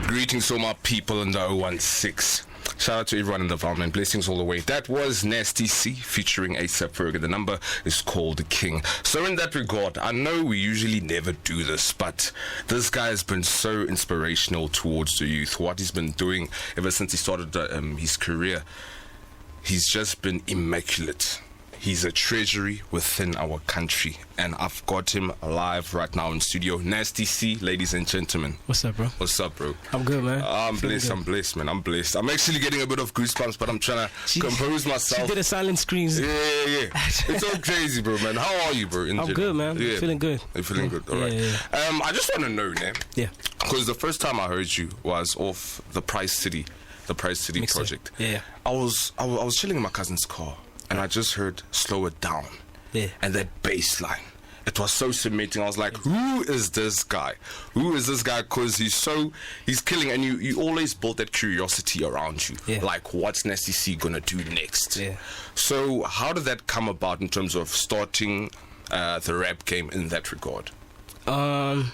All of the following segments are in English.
Greetings to all my people in the 016. Shout out to everyone in the Vaal, man. Blessings all the way. That was Nasty C featuring A$AP Ferg. The number is called The King. So in that regard, I know we usually never do this, but this guy has been so inspirational towards the youth. What he's been doing ever since he started his career, he's just been immaculate. He's a treasury within our country, and I've got him live right now in studio. Nasty C, ladies and gentlemen. What's up, bro? What's up, bro? I'm good, man. I'm blessed, man. I'm blessed. I'm actually getting a bit of goosebumps, but I'm trying to compose myself. She did a silent scream. Yeah. It's all crazy, bro, man. How are you, bro? I'm good, man. Yeah. Feeling good. You're feeling good? All right. Yeah. I just want to know, man. Yeah. Because the first time I heard you was off the Price City project. Yeah. I was chilling in my cousin's car, and I just heard "Slow It Down." Yeah. And that bass line, it was so cementing. I was like, who is this guy? Who is this guy? Because he's killing, and you always build that curiosity around you. Yeah. Like, what's Nasty C gonna do next? Yeah. So how did that come about in terms of starting the rap game in that regard? I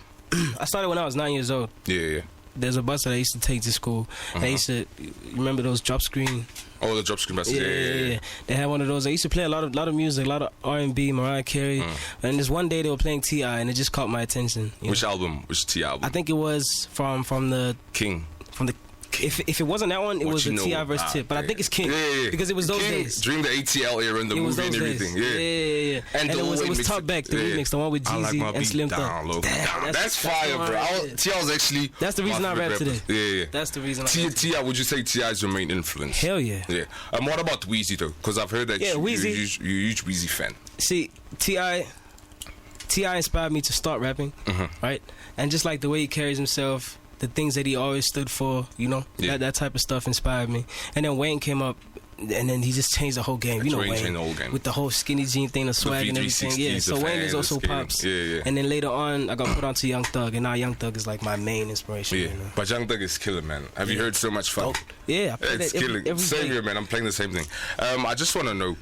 started when I was 9 years old. Yeah. There's a bus that I used to take to school. I used to remember those drop screen. Oh, the drop screen buses. Yeah. They had one of those. I used to play a lot of music, a lot of R&B, Mariah Carey. And this one day they were playing T.I. and it just caught my attention. Which album? Which T album? I think it was from the King. From the. If it wasn't that one, it was the T.I. versus Tip. But I think it's King. Yeah. Because it was those King, days. During the ATL era and the movie and everything. Yeah. And it was Top Back, the remix, the one with Jeezy and Slim Thug. That's fire, bro. T.I. was actually... That's the reason I rap today. Yeah. That's the reason I rap. T.I., would you say T.I. is your main influence? Hell yeah. Yeah. What about Weezy, though? Because I've heard that you're a huge Weezy fan. See, T.I. inspired me to start rapping, right? And just like the way he carries himself, the things that he always stood for, that type of stuff inspired me. And then Wayne came up, and then he just changed the whole game. Wayne changed the whole game. With the whole skinny jean thing, the swag and everything. Yeah, so Wayne is also Pops. Yeah. And then later on, I got put onto Young Thug, and now Young Thug is like my main inspiration. Yeah, but Young Thug is killing, man. Have you heard So Much Fun? Yeah, I play it's that killing. every Same day. here, man. I'm playing the same thing. I just want to know,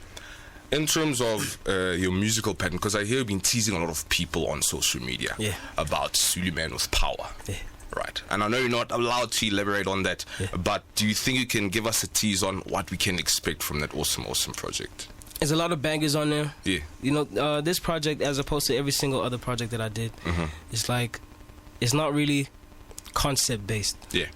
in terms of your musical pattern, because I hear you've been teasing a lot of people on social media about Suleiman with power. Yeah. Right, and I know you're not allowed to elaborate on that, but do you think you can give us a tease on what we can expect from that awesome project? There's a lot of bangers on there. Yeah. This project, as opposed to every single other project that I did, it's like, it's not really concept based. Yeah.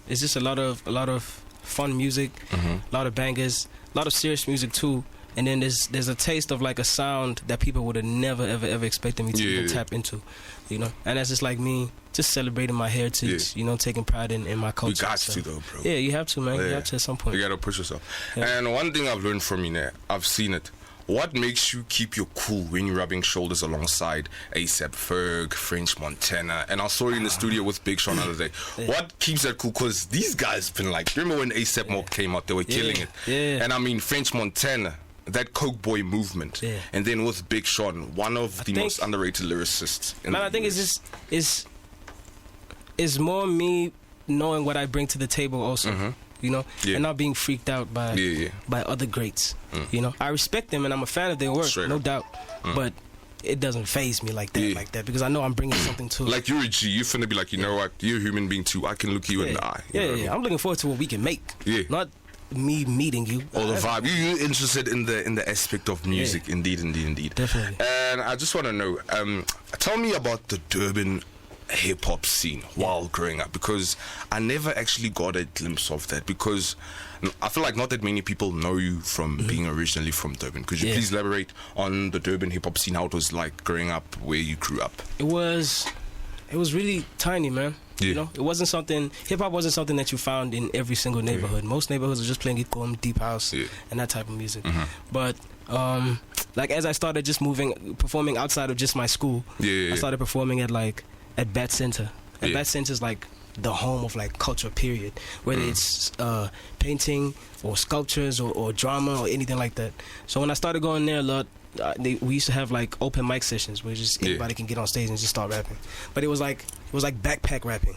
It's just a lot of fun music, a lot of bangers, a lot of serious music too. And then there's a taste of like a sound that people would have never ever expected me to even tap into, And that's just like me just celebrating my heritage, taking pride in my culture. You got to though, bro. Yeah, you have to, man. You have to at some point. You got to push yourself. Yeah. And one thing I've learned from you now, I've seen it. What makes you keep your cool when you're rubbing shoulders alongside A$AP Ferg, French Montana, and I saw you in the studio with Big Sean the other day. What keeps that cool? Because these guys been like, remember when A$AP Mob came out, they were killing it. Yeah. And I mean, French Montana, that Coke Boy movement, and then with Big Sean, one of the most underrated lyricists. I think it's more me knowing what I bring to the table also, and not being freaked out by other greats. I respect them and I'm a fan of their work, no doubt, but it doesn't faze me like that because I know I'm bringing something to it. Like you're a G, you're finna be like, you know what, you're a human being too. I can look you in the eye. Yeah. I'm looking forward to what we can make. Yeah. Not me meeting you. Or the vibe. You're interested in the aspect of music. Yeah. Indeed. Definitely. And I just want to know, tell me about the Durban hip-hop scene while growing up, because I never actually got a glimpse of that, because I feel like not that many people know you from being originally from Durban. Could you please elaborate on the Durban hip-hop scene, how it was like growing up, where you grew up? It was really tiny, man. It wasn't something. Hip hop wasn't something that you found in every single neighborhood. Most neighborhoods were just playing Ikom, deep house, and that type of music. But like as I started just performing outside of just my school, I started performing at Bat Center. And Bat Center is like the home of like culture, period. Whether it's painting or sculptures or drama or anything like that. So when I started going there a lot, we used to have like open mic sessions where just anybody can get on stage and just start rapping. But it was like backpack rapping.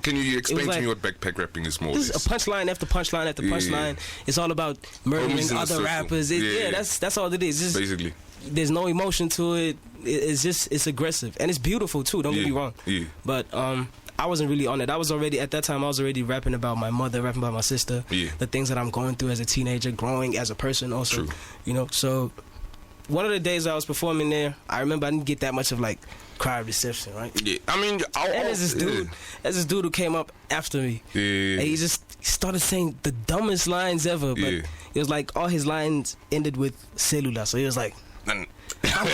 Can you explain to me what backpack rapping is more? This is a punchline after punchline after punchline. It's all about murdering other rappers. That's all it is. Basically. There's no emotion to it. It's aggressive and it's beautiful too. Don't get me wrong. But I wasn't really on it. I was already, at that time, I was already rapping about my mother, rapping about my sister, the things that I'm going through as a teenager, growing as a person also. True. You know, so one of the days I was performing there, I remember I didn't get that much of like crowd reception, right? Yeah, I mean, and there's this dude who came up after me, and he just started saying the dumbest lines ever, but it was like all his lines ended with cellular, so he was like, cellular. Like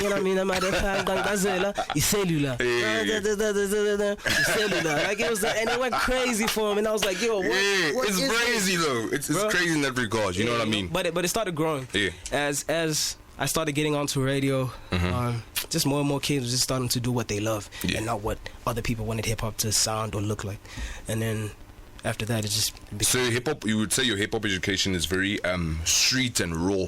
it was, and it went crazy for him, and I was like, yo, what it's crazy though. It's crazy in that regard. You know what I mean? But it started growing. As I started getting onto radio, just more and more kids were just starting to do what they love and not what other people wanted hip hop to sound or look like. And then after that, it just so hip hop. You would say your hip hop education is very street and raw,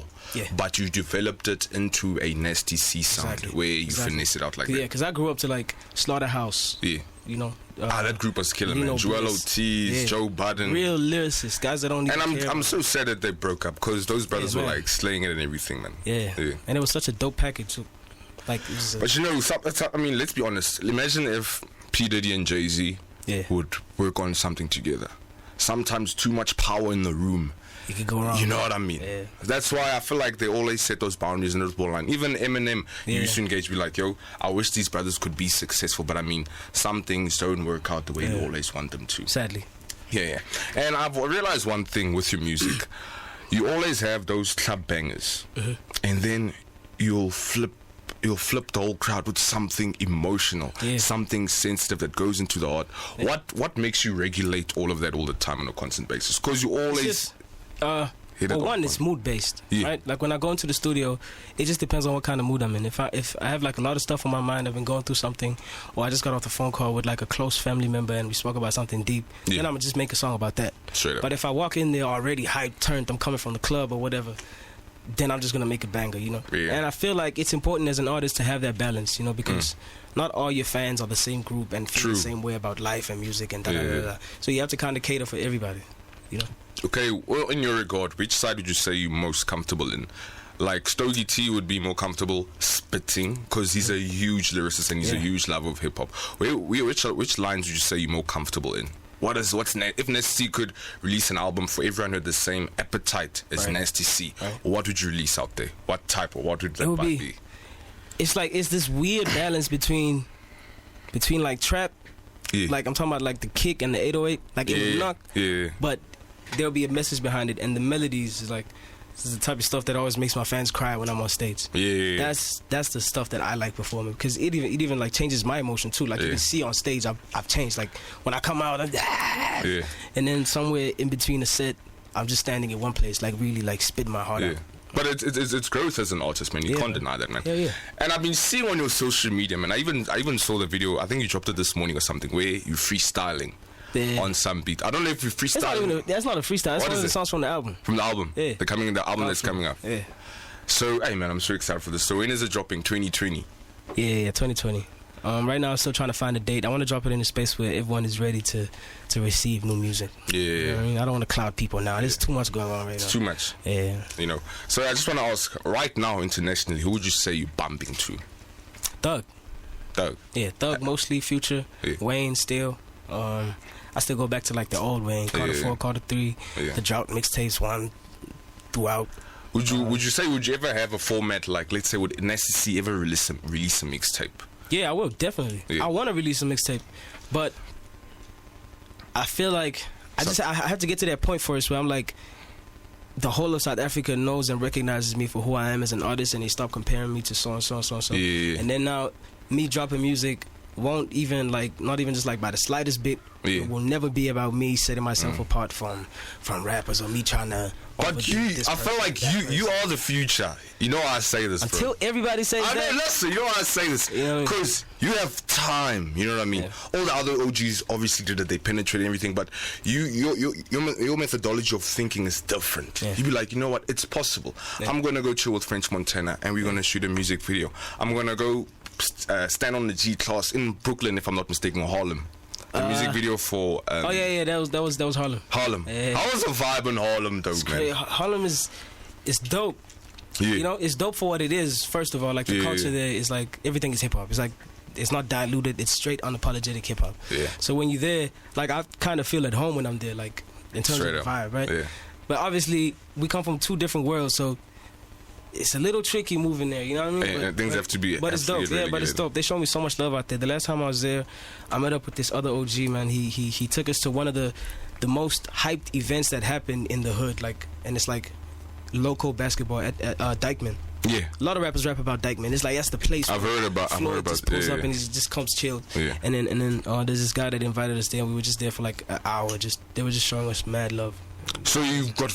but you developed it into a Nasty C sound where you finesse it out like that. Yeah, because I grew up to like Slaughterhouse. Yeah. You know, that group was killing, man. Joel Ortiz, Joe Budden, real lyricists, guys that don't even care. And I'm so sad that they broke up, because those brothers were like slaying it and everything, man. Yeah, and it was such a dope package too. Like, it was but you know, I mean, let's be honest. Imagine if P Diddy and Jay-Z would work on something together. Sometimes too much power in the room, it could go wrong. You know what I mean? Yeah. That's why I feel like they always set those boundaries and those borderline. Even Eminem used to engage, be like, yo, I wish these brothers could be successful, but I mean, some things don't work out the way you always want them to. Sadly. Yeah. And I've realized one thing with your music. You always have those club bangers, and then you'll flip the whole crowd with something emotional, something sensitive that goes into the heart. What makes you regulate all of that all the time on a constant basis? Because you always it's mood based, right? Like when I go into the studio, it just depends on what kind of mood I'm in. If I have like a lot of stuff on my mind, I've been going through something, or I just got off the phone call with like a close family member and we spoke about something deep, then I'm gonna just make a song about that. Straight up. But if I walk in there already hyped, turned, I'm coming from the club or whatever, then I'm just gonna make a banger, you know. And I feel like it's important as an artist to have that balance, you know, because not all your fans are the same group and feel the same way about life and music and da. So you have to kind of cater for everybody, you know. Okay, well, in your regard, which side would you say you're most comfortable in? Like Stogie T would be more comfortable spitting, because he's a huge lyricist and he's a huge lover of hip hop. Which lines would you say you're more comfortable in? If Nasty C could release an album for everyone who had the same appetite as Nasty C, what would you release out there? What type, or what would that be? It's like, it's this weird balance between like trap, like I'm talking about like the kick and the 808, like it would knock, but there'll be a message behind it, and the melodies is like, this is the type of stuff that always makes my fans cry when I'm on stage. That's the stuff that I like performing, because it even like changes my emotion too. Like you can see on stage, I've changed. Like when I come out, I'm and then somewhere in between the set, I'm just standing in one place, like really like spitting my heart out. But it's growth as an artist, man. You can't deny that, man. And I've been seeing on your social media, man. I even saw the video. I think you dropped it this morning or something, where you're freestyling on some beat. I don't know if you freestyle. That's not a freestyle. That's one of the songs from the album. From the album. The album that's coming up. So, hey, man, I'm so excited for this. So when is it dropping? 2020. Yeah, 2020. Right now, I'm still trying to find a date. I want to drop it in a space where everyone is ready to receive new music. You know what I mean? I don't want to cloud people now. There's too much going on right now. It's too much. You know. So I just want to ask, right now, internationally, who would you say you're bumping to? Thug. Yeah, Thug mostly. Future. Wayne still. I still go back to like the old Wayne, Carter 4, Carter 3, the Drought mixtapes, one throughout. Would you ever have a format like, let's say, would Nasty C ever release a mixtape? Yeah, I will, definitely. I want to release a mixtape, but I feel like I have to get to that point first where I'm like, the whole of South Africa knows and recognizes me for who I am as an artist, and they stop comparing me to so and so and so and so. And then now, me dropping music won't even like, not even just like by the slightest bit, it will never be about me setting myself apart from rappers, or me trying to. But I feel like you are the future. You know why I say this, bro? Until everybody says that. Listen, you know why I say this? Because you have time. You know what I mean? All the other OGs obviously did it. They penetrated everything, but your methodology of thinking is different. You be like, you know what? It's possible. I'm gonna go chill with French Montana, and we're gonna shoot a music video. I'm gonna go stand on the G-Class in Brooklyn, if I'm not mistaken, or Harlem. The music video for that was Harlem. How was a vibe in Harlem though, man? Harlem is dope. You know, it's dope for what it is. First of all, like the culture there is like, everything is hip hop. It's like it's not diluted. It's straight unapologetic hip hop. Yeah. So when you're there, like I kind of feel at home when I'm there, like in terms Straight of the up. vibe, right? Yeah. But obviously we come from two different worlds, so it's a little tricky moving there. You know what I mean? And things have to be. But it's dope. really Yeah, but good. it's dope. They showed me so much love out there. The last time I was there, I met up with this other OG man. He took us to one of the most hyped events that happened in the hood, like, and it's like local basketball at Dykeman. Yeah. A lot of rappers rap about Dykeman. It's like that's the place. I've heard about. Just pulls up and he just comes chilled. Yeah. And then there's this guy that invited us there. And we were just there for like an hour. They were just showing us mad love. So you've got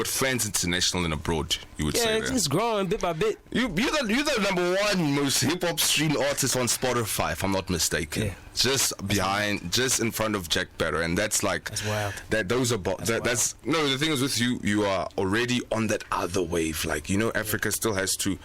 fans international and abroad. You would say Yeah, that. it's growing bit by bit. You're the number one most hip hop stream artist on Spotify, if I'm not mistaken. Yeah. Just in front of Jack Better, and that's like That's wild. That's no. The thing is with you, you are already on that other wave. Like Africa still has to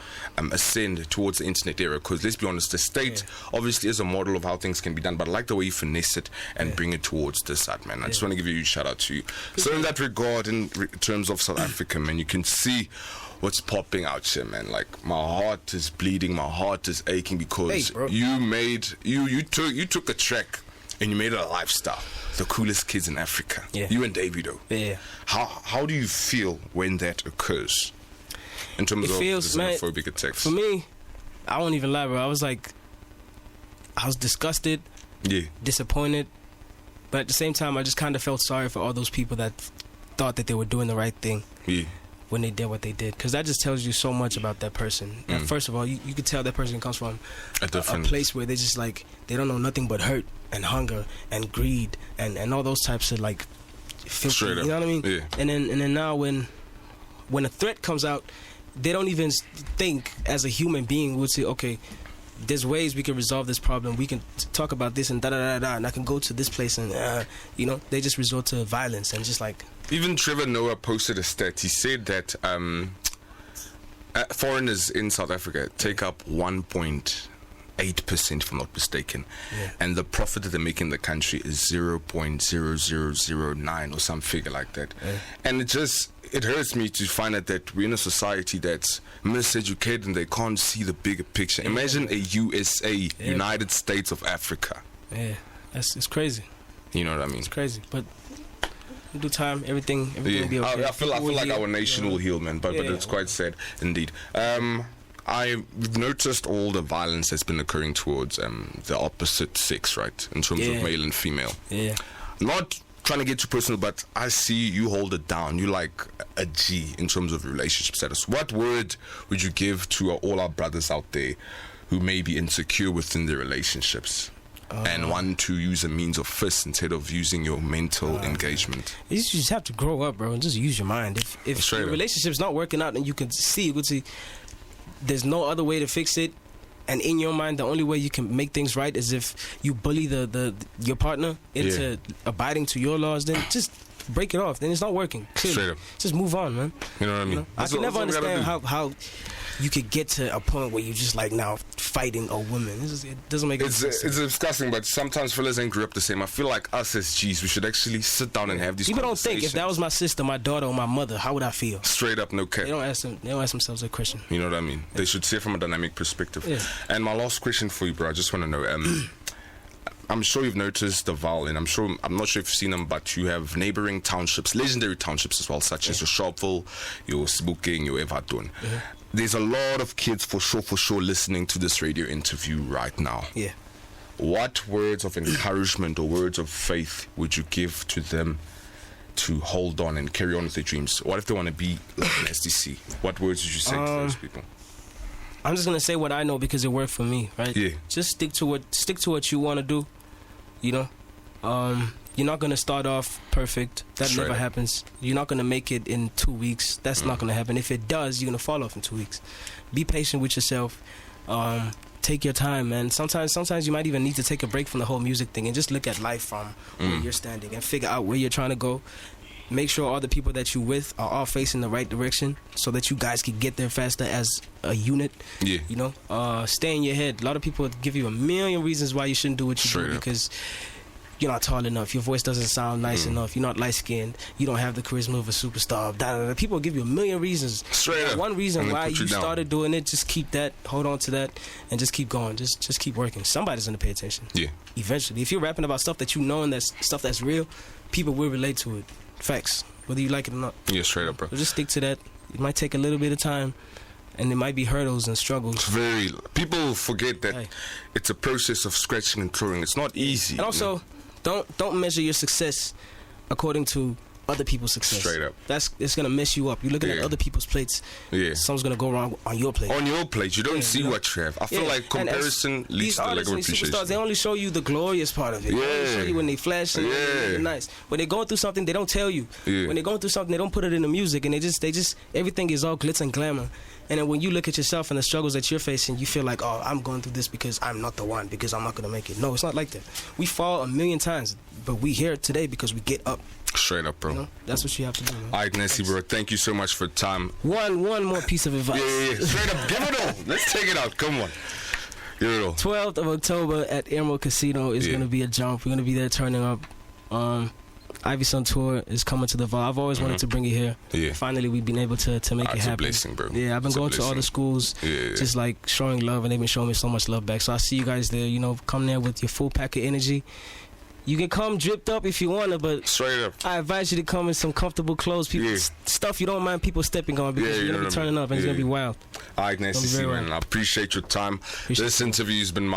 ascend towards the internet era. Because let's be honest, the state obviously is a model of how things can be done. But I like the way you finesse it and bring it towards this side, man. I just want to give you a huge shout out to you. So in that regard, in terms of South Africa, man, you can see what's popping out here, man. Like my heart is bleeding, my heart is aching because you took a track and you made it a lifestyle. The coolest kids in Africa. Yeah. You and Davido. Yeah. How do you feel when that occurs? In terms of xenophobic attacks. For me, I won't even lie, bro. I was disgusted, disappointed, but at the same time, I just kind of felt sorry for all those people that thought that they were doing the right thing. Yeah. When they did what they did, because that just tells you so much about that person. First of all, you could tell that person comes from a place where they just like they don't know nothing but hurt and hunger and greed and all those types of like filthy, you know what I mean? Yeah. And then now when a threat comes out, they don't even think as a human being would say, okay, there's ways we can resolve this problem. We can talk about this and and I can go to this place and they just resort to violence and just like. Even Trevor Noah posted a stat. He said that foreigners in South Africa take up 1.8%, if I'm not mistaken, and the profit that they make in the country is 0.0009 or some figure like that. And it hurts me to find out that we're in a society that's miseducated and they can't see the bigger picture. Imagine a USA, United States of Africa. Yeah, it's crazy. You know what I mean? It's crazy, but in due time, everything will be okay. I feel like our nation will heal, man. But it's quite sad indeed. I've noticed all the violence that's been occurring towards the opposite sex, right? In terms of male and female. Yeah. Not trying to get too personal, but I see you hold it down. You like a G in terms of relationship status. What word would you give to all our brothers out there who may be insecure within their relationships? And want to use a means of fist instead of using your mental engagement. You just have to grow up, bro, and just use your mind. If your relationship's not working out and you could see there's no other way to fix it, and in your mind the only way you can make things right is if you bully your partner into abiding to your laws, then just break it off. Then it's not working. Straight up. Just move on, man. You know what I mean? I can never understand how you could get to a point where you just like now fighting a woman. It doesn't make any sense. It's disgusting, but sometimes fellas ain't grew up the same. I feel like us as G's, we should actually sit down and have these People conversations. don't think if that was my sister, my daughter, or my mother, how would I feel? Straight up, no cap. They don't ask themselves that question. You know what I mean? They should see it from a dynamic perspective. Yeah. And my last question for you, bro, I just want to know. I'm sure you've noticed the Vaal, and I'm not sure if you've seen them, but you have neighboring townships, legendary townships as well, such as your Sharpeville, your Sebokeng, your Everton. There's a lot of kids for sure listening to this radio interview right now. Yeah. What words of encouragement or words of faith would you give to them to hold on and carry on with their dreams? What if they want to be like an SDC? What words would you say to those people? I'm just gonna say what I know because it worked for me, right? Yeah. Just stick to what you want to do. You know, you're not gonna start off perfect. That never happens. You're not gonna make it in 2 weeks. That's not gonna happen. If it does, you're gonna fall off in 2 weeks. Be patient with yourself. Take your time, man. Sometimes you might even need to take a break from the whole music thing and just look at life from where you're standing and figure out where you're trying to go. Make sure all the people that you're with are all facing the right direction so that you guys can get there faster as a unit. Yeah. You know, stay in your head. A lot of people give you a million reasons why you shouldn't do what you do because you're not tall enough, your voice doesn't sound nice enough, you're not light skinned, you don't have the charisma of a superstar. Da, da, da. People give you a million reasons. Straight up. One reason why you started doing it, just keep that, hold on to that, and just keep going. Just keep working. Somebody's gonna pay attention. Yeah. Eventually, if you're rapping about stuff that you know and that's stuff that's real, people will relate to it. Facts, whether you like it or not. Yeah, straight up, bro. So just stick to that. It might take a little bit of time, and there might be hurdles and struggles. People forget that it's a process of scratching and clawing. It's not easy. And also, don't measure your success according to other people's success. Straight up. It's gonna mess you up. You're looking at other people's plates. Yeah. Something's gonna go wrong on your plate. On your plate, you don't see what you have. I feel like comparison leads to lack of appreciation. Superstars, they only show you the glorious part of it. Yeah. They only show you when they flash and they're nice. When they're going through something, they don't tell you. Yeah. When they're going through something, they don't put it in the music, and they just everything is all glitz and glamour. And then when you look at yourself and the struggles that you're facing, you feel like, oh, I'm going through this because I'm not the one, because I'm not gonna make it. No, it's not like that. We fall a million times, but we here today because we get up. Straight up, bro. You know? That's what you have to do, man. All right, Nessie, bro. Thank you so much for the time. One more piece of advice. Yeah. Straight up. Give it all. Let's take it out. Come on. Give it all. 12th of October at Emerald Casino is going to be a jump. We're going to be there turning up. IVYSON Tour is coming to the Vaal. I've always wanted to bring it here. Yeah. Finally, we've been able to make it happen. It's a blessing, bro. Yeah, I've been going to all the schools, just like showing love, and they've been showing me so much love back. So I see you guys there. You know, come there with your full pack of energy. You can come dripped up if you want to, but straight up, I advise you to come in some comfortable clothes. People, stuff you don't mind people stepping on, because you're gonna be turning up and it's gonna be wild. All right, nice to see you, man. I appreciate your time. This interview has been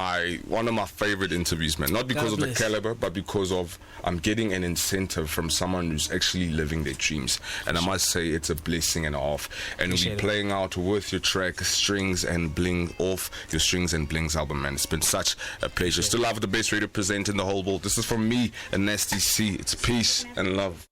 one of my favorite interviews, man. Not because of the caliber, but because of I'm getting an incentive from someone who's actually living their dreams. And I must say, it's a blessing and a half. And we'll be playing out with your track Strings and Bling off your Strings and Blings album, man. It's been such a pleasure. Still have the best radio present in the whole world. This is from me and Nasty C. It's peace and love.